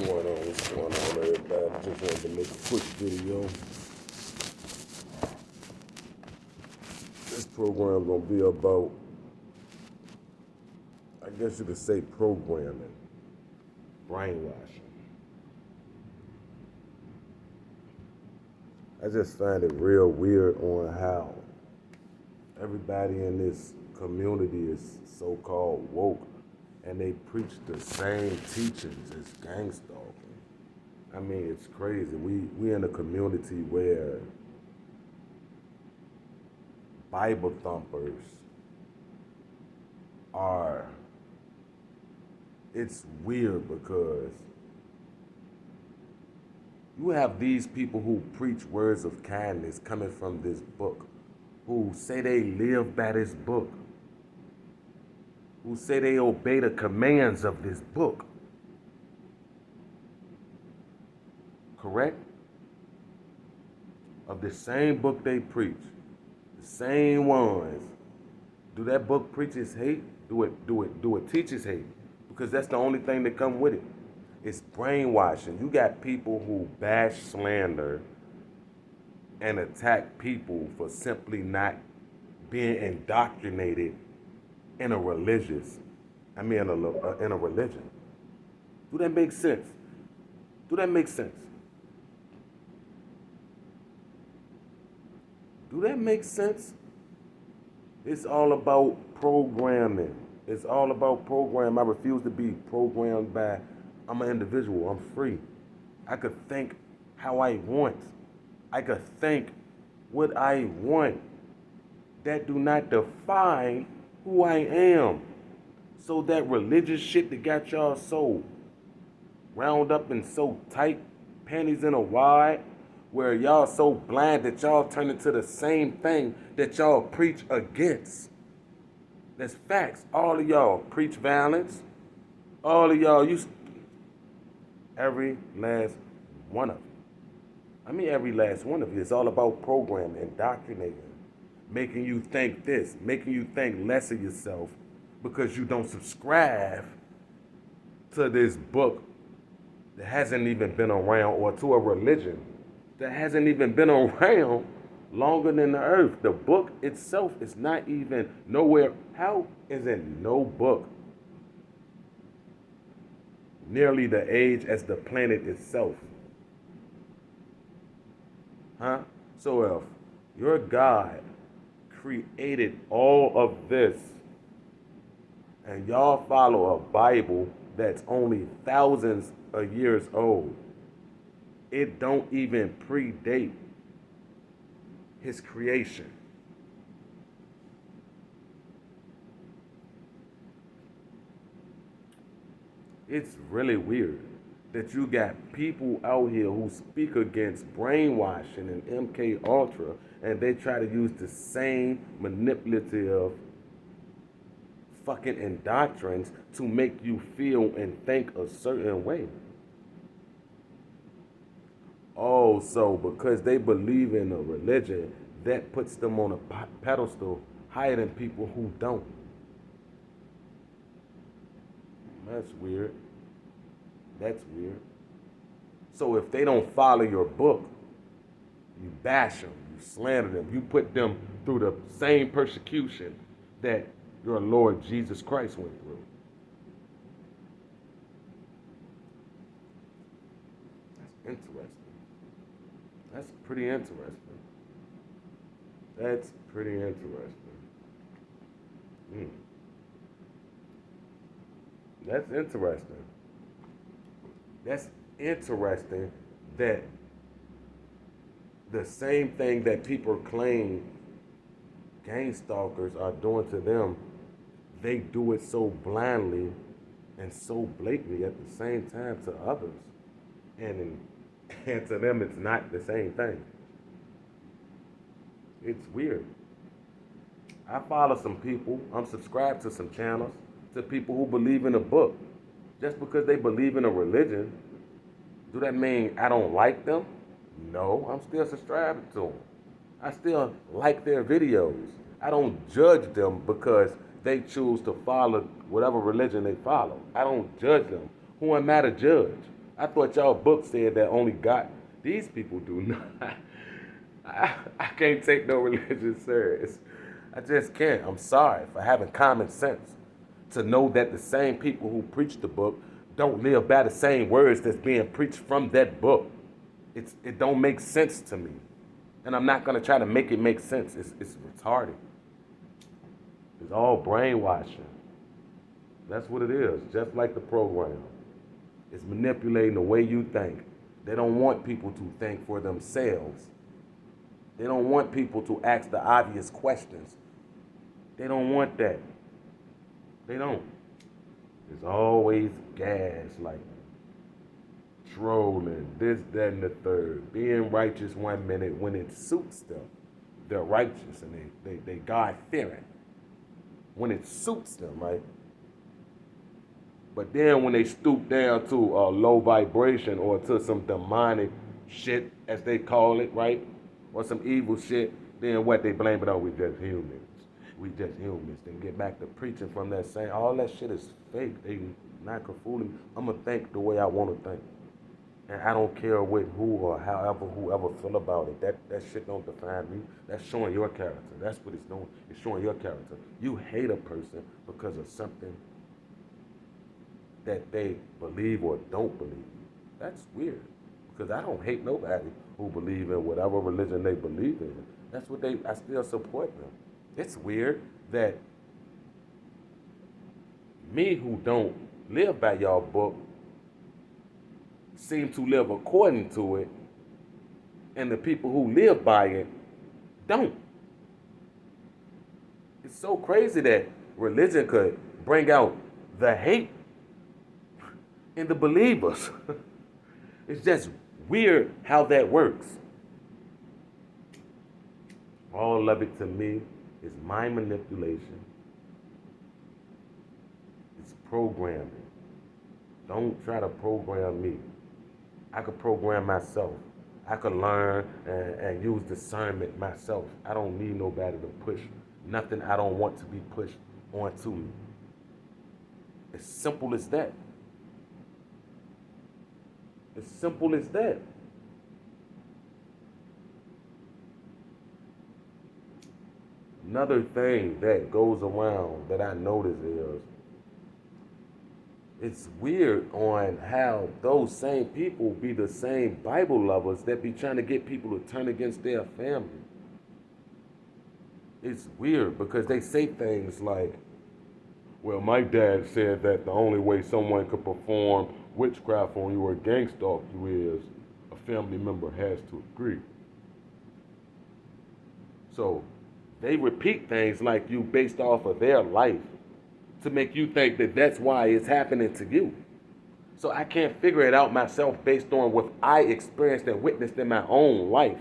What's going on, everybody? Just wanted to make a quick video. This program gonna be about, I guess you could say, programming, brainwashing. I just find it real weird on how everybody in this community is so-called woke, and they preach the same teachings as gang stalking. I mean, it's crazy. We in a community where Bible thumpers are, it's weird because you have these people who preach words of kindness coming from this book, who say they live by this book, who say they obey the commands of this book. Correct? Of the same book they preach, the same ones. Do that book preaches hate? Do it teaches hate? Because that's the only thing that come with it. It's brainwashing. You got people who bash, slander, and attack people for simply not being indoctrinated in a religion. Do that make sense? Do that make sense? Do that make sense? It's all about programming. It's all about program. I refuse to be programmed by, I'm an individual, I'm free. I could think how I want. I could think what I want. That do not define who I am. So that religious shit that got y'all so round up and so tight, panties in a wad, where y'all so blind that y'all turn into the same thing that y'all preach against. That's facts. All of y'all preach violence. All of y'all, every last one of you. Every last one of you. It's all about programming, indoctrinating, making you think this, making you think less of yourself because you don't subscribe to this book that hasn't even been around, or to a religion that hasn't even been around longer than the earth. The book itself is not even nowhere. How is it no book nearly the age as the planet itself? Huh? So if your God created all of this and y'all follow a Bible that's only thousands of years old, it don't even predate his creation. It's really weird that you got people out here who speak against brainwashing and MK Ultra, and they try to use the same manipulative fucking indoctrines to make you feel and think a certain way. Oh, so because they believe in a religion, that puts them on a pedestal higher than people who don't. That's weird. That's weird. So if they don't follow your book, you bash them, you slander them, you put them through the same persecution that your Lord Jesus Christ went through. That's interesting. That's pretty interesting. That's pretty interesting. That's interesting. That's interesting that the same thing that people claim gang stalkers are doing to them, they do it so blindly and so blatantly at the same time to others. And to them, it's not the same thing. It's weird. I follow some people, I'm subscribed to some channels, to people who believe in a book. Just because they believe in a religion, do that mean I don't like them? No, I'm still subscribing to them. I still like their videos. I don't judge them because they choose to follow whatever religion they follow. I don't judge them. Who am I to judge? I thought y'all book said that only God, these people do not. I can't take no religion serious. I just can't. I'm sorry for having common sense to know that the same people who preach the book don't live by the same words that's being preached from that book. It don't make sense to me. And I'm not gonna try to make it make sense. It's retarded. It's all brainwashing. That's what it is, just like the program. It's manipulating the way you think. They don't want people to think for themselves. They don't want people to ask the obvious questions. They don't want that. They don't. It's always gaslighting, trolling, this, that, and the third. Being righteous 1 minute when it suits them. They're righteous and they God-fearing. When it suits them, right? But then when they stoop down to a low vibration or to some demonic shit, as they call it, right? Or some evil shit, then what? They blame it on, we just humans. We just humans. Then get back to preaching from that saying, all that shit is fake. They not gonna fool me. I'm gonna think the way I wanna think. And I don't care with who or whoever feel about it. That shit don't define me. That's showing your character. That's what it's doing. It's showing your character. You hate a person because of something that they believe or don't believe. That's weird. Because I don't hate nobody who believe in whatever religion they believe in. That's what I still support them. It's weird that me who don't live by y'all book seem to live according to it, and the people who live by it don't. It's so crazy that religion could bring out the hate in the believers. It's just weird how that works. All of it to me is mind manipulation. It's programming. Don't try to program me. I could program myself. I could learn and use discernment myself. I don't need nobody to push nothing I don't want to be pushed onto me. As simple as that. As simple as that. Another thing that goes around that I notice is it's weird on how those same people be the same Bible lovers that be trying to get people to turn against their family. It's weird because they say things like, well, my dad said that the only way someone could perform witchcraft on you or gang stalk you is a family member has to agree. So they repeat things like you based off of their life to make you think that that's why it's happening to you. So I can't figure it out myself based on what I experienced and witnessed in my own life.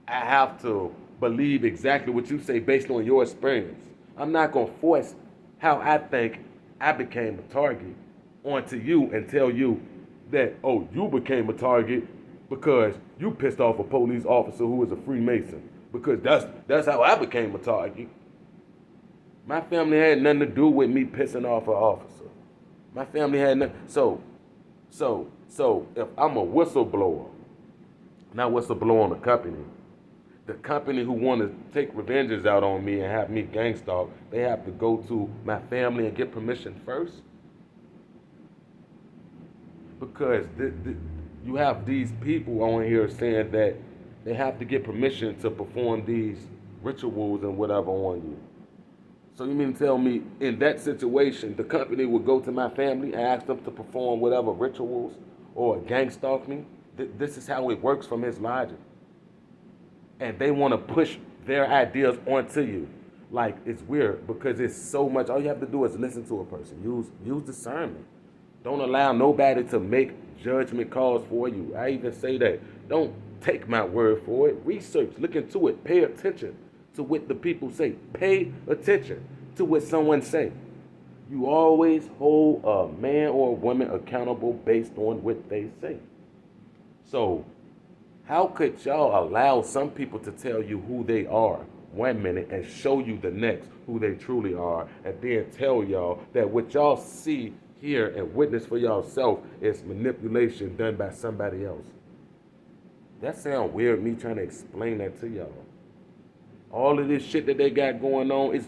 I have to believe exactly what you say based on your experience. I'm not going to force how I think I became a target onto you and tell you that, oh, you became a target because you pissed off a police officer who was a Freemason. Because that's how I became a target. My family had nothing to do with me pissing off an officer. My family had nothing. So if I'm a whistleblower, not whistleblower on the company who want to take revenges out on me and have me gang stalk, they have to go to my family and get permission first. Because you have these people on here saying that they have to get permission to perform these rituals and whatever on you. So you mean to tell me in that situation, the company would go to my family and ask them to perform whatever rituals or gang stalk me? This is how it works from his logic. And they want to push their ideas onto you. Like, it's weird because it's so much. All you have to do is listen to a person. Use discernment. Don't allow nobody to make judgment calls for you. I even say that. Don't take my word for it. Research. Look into it. Pay attention to what the people say. Pay attention to what someone say. You always hold a man or a woman accountable based on what they say. So, how could y'all allow some people to tell you who they are 1 minute and show you the next who they truly are, and then tell y'all that what y'all see, hear and witness for yourself is manipulation done by somebody else. That sound weird, me trying to explain that to y'all. All of this shit that they got going on is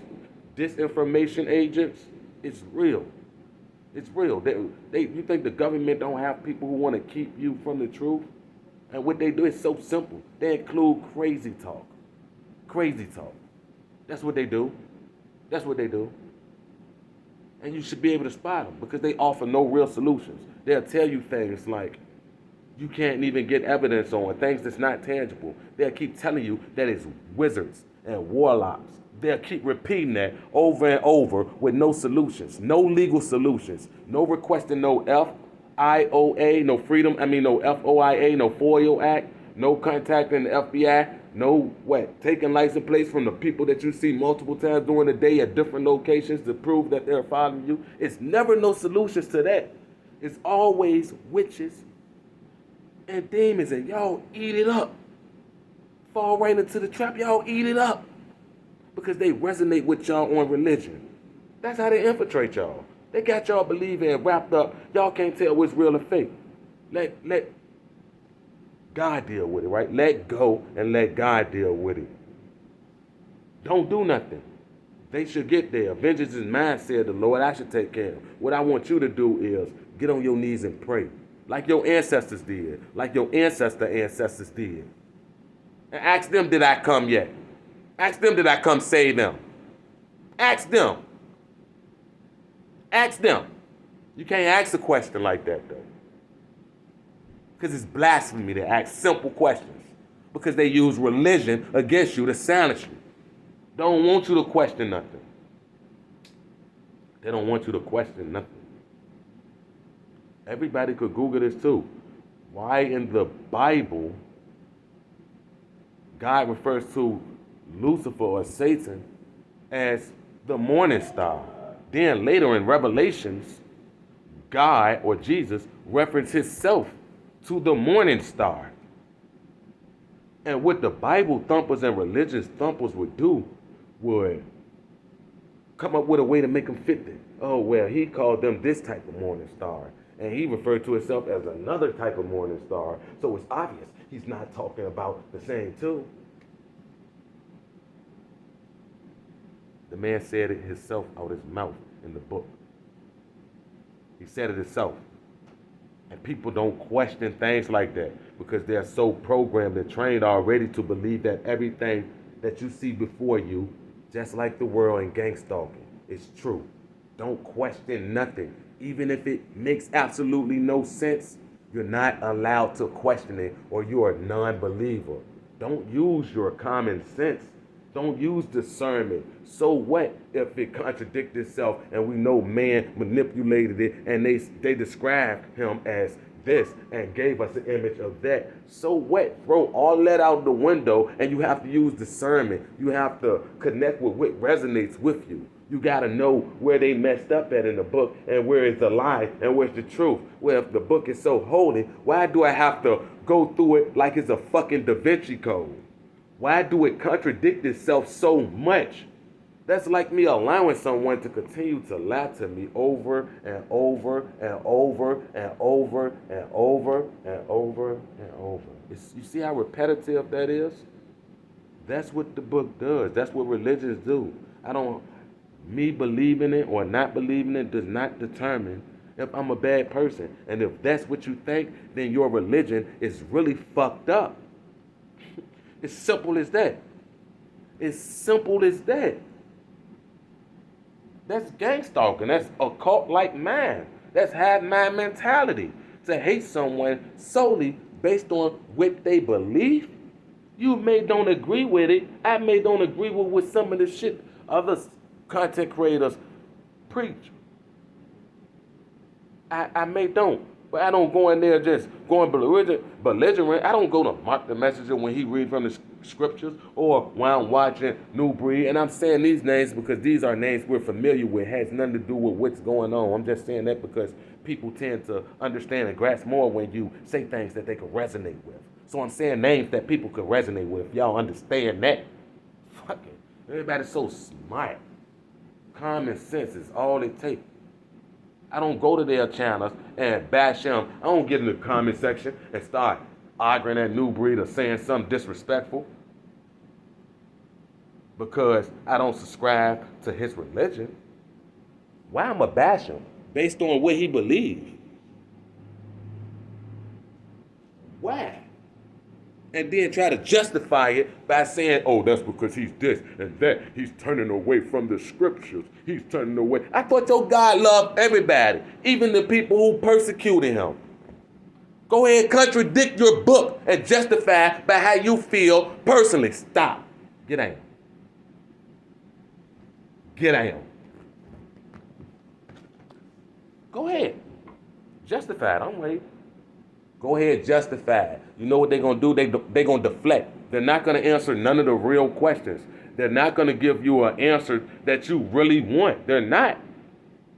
disinformation agents. It's real. It's real. You think the government don't have people who want to keep you from the truth? And what they do is so simple. They include crazy talk. Crazy talk. That's what they do. That's what they do. And you should be able to spot them because they offer no real solutions. They'll tell you things like you can't even get evidence on, things that's not tangible. They'll keep telling you that it's wizards and warlocks. They'll keep repeating that over and over with no solutions, no legal solutions, no requesting no FIOA, no no FOIA, no FOIA Act, no contacting the FBI, no taking license plates from the people that you see multiple times during the day at different locations to prove that they're following you. It's never no solutions to that. It's always witches and demons, and y'all eat it up. Fall right into the trap, y'all eat it up. Because they resonate with y'all on religion. That's how they infiltrate y'all. They got y'all believing wrapped up. Y'all can't tell what's real or fake. Let God deal with it, right? Let go and let God deal with it. Don't do nothing. They should get there. Vengeance is mine, said the Lord. I should take care of it. What I want you to do is get on your knees and pray. Like your ancestors did. Like your ancestors did. And ask them, did I come yet? Ask them, did I come save them? Ask them. Ask them. You can't ask a question like that, though. Because it's blasphemy to ask simple questions. Because they use religion against you to silence you. They don't want you to question nothing. They don't want you to question nothing. Everybody could Google this too. Why in the Bible God refers to Lucifer or Satan as the morning star? Then later in Revelations, God or Jesus referenced himself to the morning star. And what the Bible thumpers and religious thumpers would do would come up with a way to make them fit it. Oh, well, he called them this type of morning star. And he referred to himself as another type of morning star. So it's obvious he's not talking about the same two. The man said it himself out his mouth in the book. He said it himself. And people don't question things like that because they're so programmed and trained already to believe that everything that you see before you, just like the world and gang stalking, is true. Don't question nothing. Even if it makes absolutely no sense, you're not allowed to question it or you're a non-believer. Don't use your common sense. Don't use discernment. So what if it contradicts itself and we know man manipulated it and they described him as this and gave us an image of that? So what? Throw all that out the window and you have to use discernment. You have to connect with what resonates with you. You got to know where they messed up at in the book and where is the lie and where's the truth. Well, if the book is so holy, why do I have to go through it like it's a fucking Da Vinci Code? Why do it contradict itself so much? That's like me allowing someone to continue to lie to me over and over and over and over and over and over and over. You see how repetitive that is? That's what the book does. That's what religions do. Me believing it or not believing it does not determine if I'm a bad person. And if that's what you think, then your religion is really fucked up. It's simple as that. It's simple as that. That's gang stalking. That's occult-like mind. That's hive mind mentality. To hate someone solely based on what they believe. You may don't agree with it. I may don't agree with what some of the shit other content creators preach. I may don't. But I don't go in there just going belligerent. I don't go to Mark the Messenger when he reads from the scriptures or when I'm watching New Breed. And I'm saying these names because these are names we're familiar with. It has nothing to do with what's going on. I'm just saying that because people tend to understand and grasp more when you say things that they can resonate with. So I'm saying names that people can resonate with. If y'all understand that, fuck it. Everybody's so smart. Common sense is all it takes. I don't go to their channels and bash them. I don't get in the comment section and start arguing at New Breed or saying something disrespectful because I don't subscribe to his religion. Why am I bash him based on what he believes? Why? And then try to justify it by saying, oh, that's because he's this and that. He's turning away from the scriptures. He's turning away. I thought your God loved everybody, even the people who persecuted him. Go ahead, contradict your book and justify by how you feel personally. Stop. Get down. Get down. Go ahead. Justify it. I'm waiting. Go ahead, justify it. You know what they're going to do? They're going to deflect. They're not going to answer none of the real questions. They're not going to give you an answer that you really want. They're not.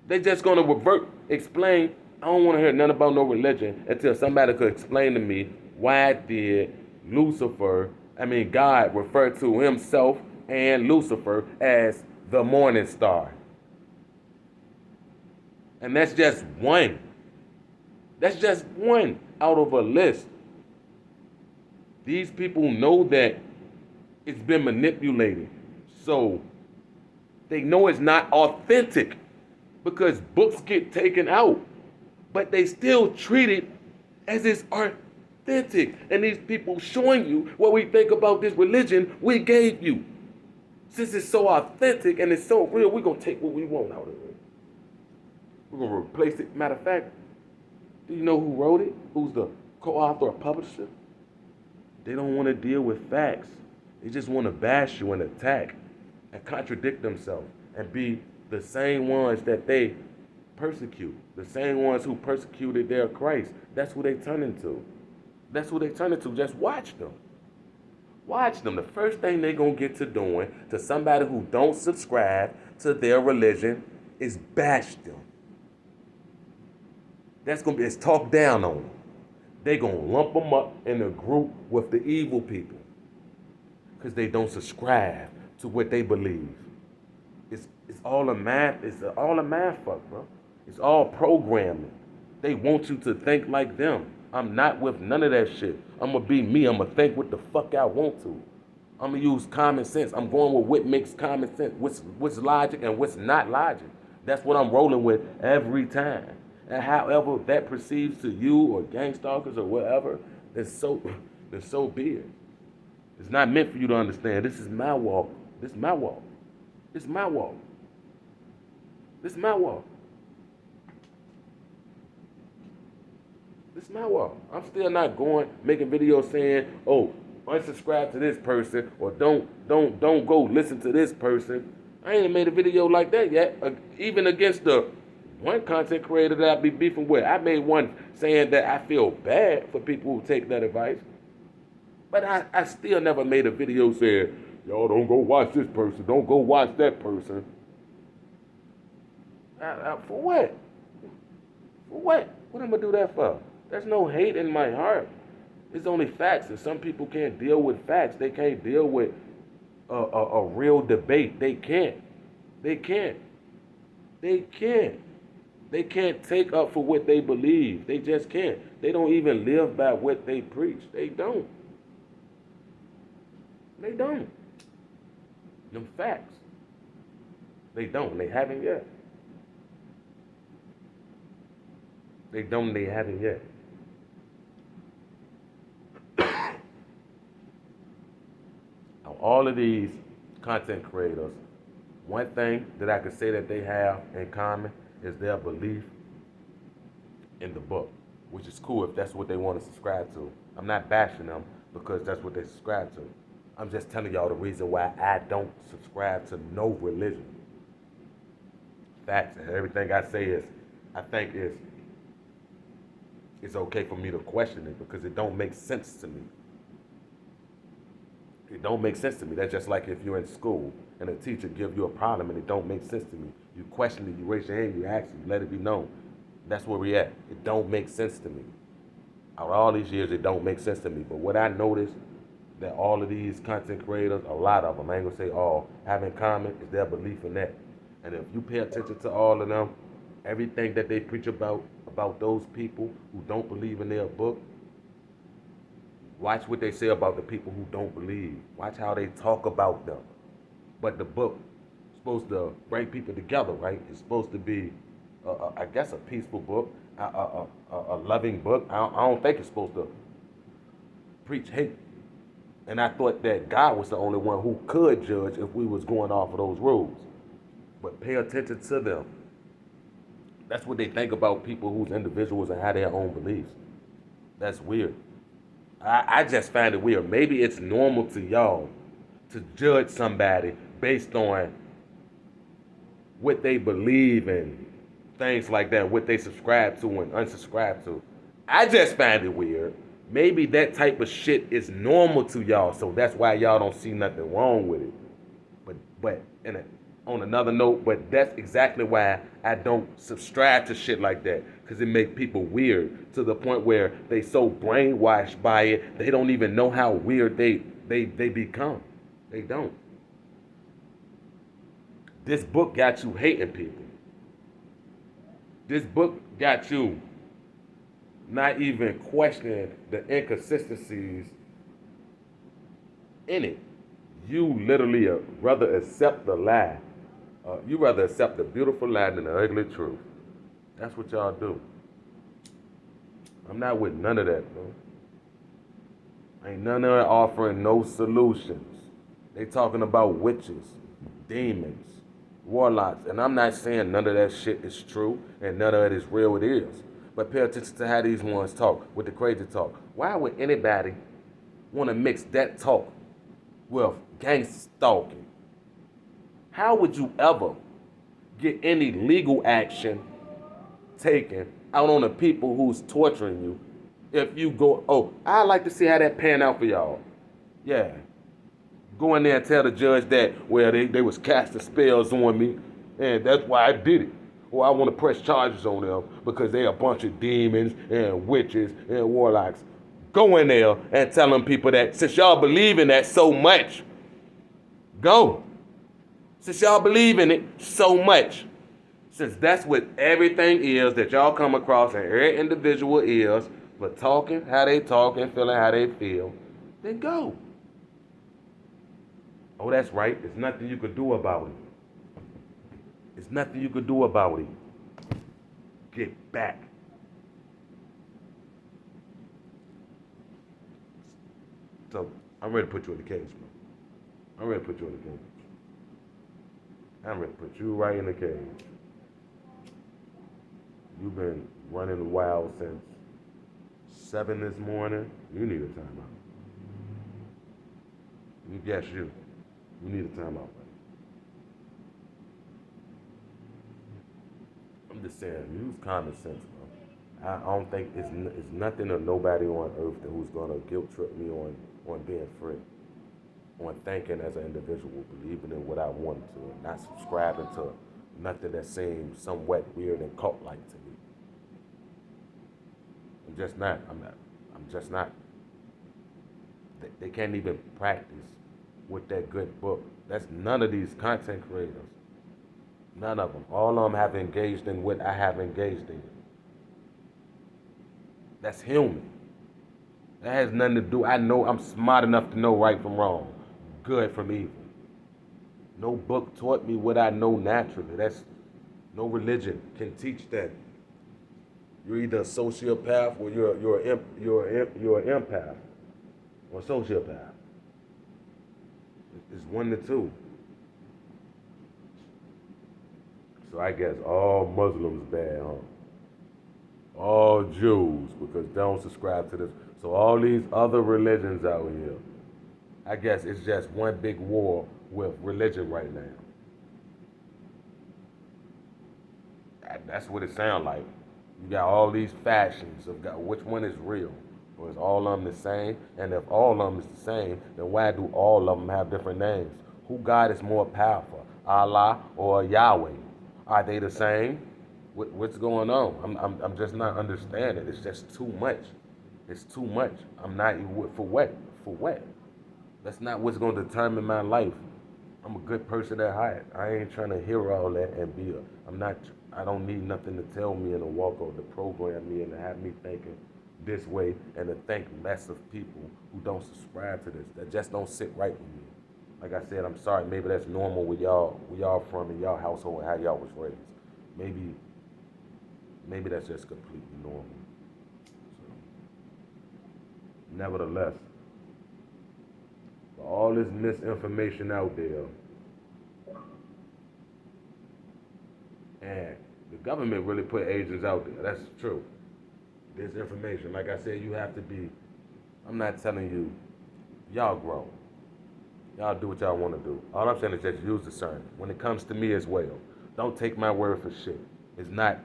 They're just going to revert, explain. I don't want to hear nothing about no religion until somebody could explain to me why did God refer to himself and Lucifer as the morning star. And that's just one. That's just one out of a list. These people know that it's been manipulated. So they know it's not authentic because books get taken out. But they still treat it as it's authentic. And these people showing you what we think about this religion we gave you. Since it's so authentic and it's so real, we're going to take what we want out of it. We're going to replace it. Matter of fact, do you know who wrote it? Who's the co-author or publisher? They don't want to deal with facts. They just want to bash you and attack and contradict themselves and be the same ones that they persecute. The same ones who persecuted their Christ. That's who they turn into. That's who they turn into. Just watch them. Watch them. The first thing they're going to get to doing to somebody who don't subscribe to their religion is bash them. That's going to be, it's talk down on them. They're going to lump them up in a group with the evil people because they don't subscribe to what they believe. It's all a math. It's all a math fuck, bro. It's all programming. They want you to think like them. I'm not with none of that shit. I'm going to be me. I'm going to think what the fuck I want to. I'm going to use common sense. I'm going with what makes common sense, what's logic and what's not logic. That's what I'm rolling with every time. And however that perceives to you or gang stalkers or whatever, then so be it. It's not meant for you to understand. This is my walk. This is my walk. This is my walk. This is my walk. This is my walk. I'm still not making videos saying, oh, unsubscribe to this person or don't go listen to this person. I ain't made a video like that yet. Even against the one content creator that I be beefing with. I made one saying that I feel bad for people who take that advice. But I still never made a video saying, y'all don't go watch this person. Don't go watch that person. For what? For what? What am I do that for? There's no hate in my heart. It's only facts. And some people can't deal with facts. They can't deal with a real debate. They can't. They can't. They can't. They can't take up for what they believe. They just can't. They don't even live by what they preach. They don't. They don't. Them facts. They don't. They haven't yet. They don't. They haven't yet. All of these content creators, one thing that I could say that they have in common is their belief in the book, which is cool if that's what they want to subscribe to. I'm not bashing them because that's what they subscribe to. I'm just telling y'all the reason why I don't subscribe to no religion. Facts, and everything I say is, I think it's okay for me to question it because it don't make sense to me. It don't make sense to me. That's just like if you're in school and a teacher gives you a problem and it don't make sense to me. You question it, you raise your hand, you ask it, you let it be known. That's where we at. It don't make sense to me. Out of all these years, it don't make sense to me. But what I noticed that all of these content creators, a lot of them, I ain't gonna say all, have in common is their belief in that. And if you pay attention to all of them, everything that they preach about those people who don't believe in their book, watch what they say about the people who don't believe. Watch how they talk about them. But the book is supposed to bring people together, right? It's supposed to be, I guess, a peaceful book, a loving book. I don't think it's supposed to preach hate. And I thought that God was the only one who could judge if we was going off of those rules. But pay attention to them. That's what they think about people who's individuals and have their own beliefs. That's weird. I just find it weird. Maybe it's normal to y'all to judge somebody based on what they believe in, things like that, what they subscribe to and unsubscribe to. I just find it weird. Maybe that type of shit is normal to y'all, so that's why y'all don't see nothing wrong with it. But on another note, but that's exactly why I don't subscribe to shit like that, because it makes people weird to the point where they so brainwashed by it, they don't even know how weird they become. They don't. This book got you hating people. This book got you not even questioning the inconsistencies in it. You literally rather accept the lie. You rather accept the beautiful lie than the ugly truth. That's what y'all do. I'm not with none of that, bro. Ain't none of that offering no solutions. They talking about witches, demons, warlocks, and I'm not saying none of that shit is true and none of it is real. It is. But pay attention to how these ones talk, with the crazy talk. Why would anybody want to mix that talk with gang stalking? How would you ever get any legal action taken out on the people who's torturing you if you go, oh, I'd like to see how that pan out for y'all. Yeah. Go in there and tell the judge that, well, they was casting spells on me, and that's why I did it. Or I want to press charges on them because they a bunch of demons and witches and warlocks. Go in there and tell them people that since y'all believe in that so much, go. Since y'all believe in it so much, since that's what everything is that y'all come across and every individual is for talking how they talk and feeling how they feel, then go. Oh, that's right. There's nothing you could do about it. There's nothing you could do about it. Get back. So, I'm ready to put you in the cage, man. I'm ready to put you in the cage. I'm ready to put you right in the cage. You've been running wild since 7 this morning. You need a timeout. Yes, you. You need a timeout, buddy. I'm just saying, use common sense, bro. I don't think it's nothing or nobody on earth who's gonna guilt trip me on being free, on thinking as an individual, believing in what I want to, and not subscribing to nothing that seems somewhat weird and cult-like to me. I'm just not. I'm just not. They can't even practice with that good book. That's none of these content creators. None of them. All of them have engaged in what I have engaged in. That's human. That has nothing to do. I know I'm smart enough to know right from wrong, good from evil. No book taught me what I know naturally. That's no religion can teach that. You're either a sociopath or you're an empath or a sociopath. It's one to two. So I guess all Muslims bad, huh? All Jews, because they don't subscribe to this. So all these other religions out here, I guess it's just one big war with religion right now. That's what it sounds like. You got all these factions of God. Which one is real? Or is all of them the same? And if all of them is the same, then why do all of them have different names? Who God is more powerful, Allah or Yahweh? Are they the same? What's going on? I'm just not understanding. It's just too much. It's too much. I'm not, for what? For what? That's not what's going to determine my life. I'm a good person at heart. I ain't trying to hear all that and be I'm not, I don't need nothing to tell me and to walk or to program me and to have me thinking this way and to think less of people who don't subscribe to this. That just don't sit right with me. Like I said, I'm sorry. Maybe that's normal where y'all from in y'all household and how y'all was raised. Maybe, maybe that's just completely normal. So, nevertheless, for all this misinformation out there, and the government really put agents out there. That's true. Disinformation. Like I said, you have to be. I'm not telling you, y'all grow. Y'all do what y'all want to do. All I'm saying is just use discernment. When it comes to me as well, don't take my word for shit. It's not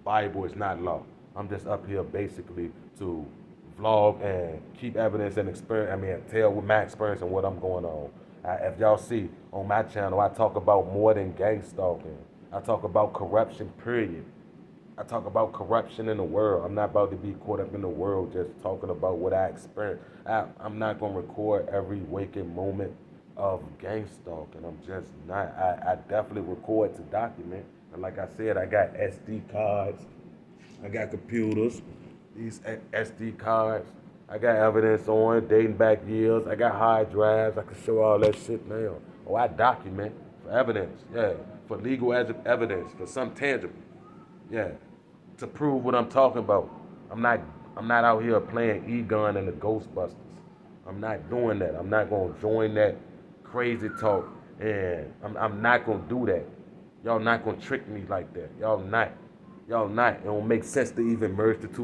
Bible, it's not law. I'm just up here basically to vlog and keep evidence and experience. I mean, tell with my experience and what I'm going on. If y'all see on my channel, I talk about more than gang stalking. I talk about corruption, period. I talk about corruption in the world. I'm not about to be caught up in the world just talking about what I experienced. I'm not going to record every waking moment of gang stalking. I'm just not. I definitely record to document. And like I said, I got SD cards. I got computers. These SD cards. I got evidence on dating back years. I got hard drives. I can show all that shit now. Oh, I document for evidence. Yeah, for legal evidence, for some tangible. Yeah, to prove what I'm talking about. I'm not I'm not out here playing E-Gun and the Ghostbusters. I'm not doing that. I'm not gonna join that crazy talk, and I'm not gonna do that. Y'all not gonna trick me like that. Y'all not. Y'all not. It don't make sense to even merge the two